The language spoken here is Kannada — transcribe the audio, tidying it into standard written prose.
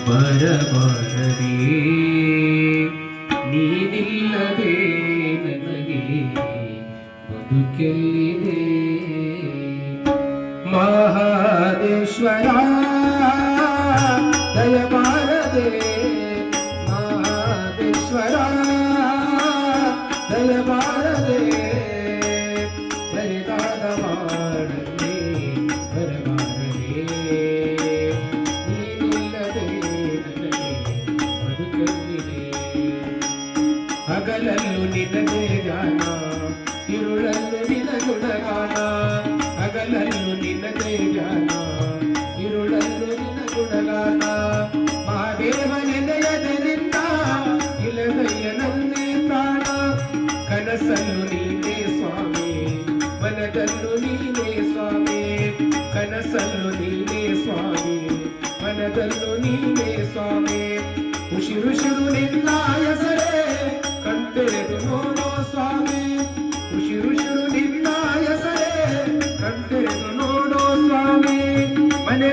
ಬರಬಾರದೆ ನೀನಿಲ್ಲದೆ ನನಗೆ ಬದುಕೆಲ್ಲಿದೆ ಮಹಾದೇಶ್ವರ ದಯಬಾರದೆ ಮಹಾದೇಶ್ವರ ದಯಬಾರದೆ ಬರಿದಾದ ಮಾಡದೆ ಬರಬಾರದೆ ಹಗಲಲ್ಲೂ ನಿನಗೆ ಗಾನ ಇರುಳಲ್ಲೂ ನಿನ ಗುಣಗಾನ ಹಗಲಲ್ಲೂ ನಿನಗೆ ಗಾನ ಇರುಳಲ್ಲೂ ನಿನ ಗುಣಗಾನ ಮಹಾದೇವ ನೆನೆಯದೆ ನಿನ್ನ ಇಲಗಯ್ಯನನ್ನೇ ಪ್ರಾಣ ಕನಸಲ್ಲೂ ನೀನೇ ಸ್ವಾಮಿ ಮನದಲ್ಲೂ ನೀನೇ ಸ್ವಾಮಿ ಕನಸಲ್ಲೂ ನೀನೇ ಸ್ವಾಮಿ ಮನದಲ್ಲೂ ನೀನೇ ಸ್ವಾಮಿ ಉಸಿರುಸಿರು ನಿನ್ನ ಹೆಸರೇ ಕಂಟೆರೆದು ನೋಡೋ ಸ್ವಾಮಿ ಉಸಿರುಸಿರು ನಿನ್ನ ಹೆಸರೇ ಕಂಟೆರೆದು ನೋಡೋ ಸ್ವಾಮಿ ಮನೆ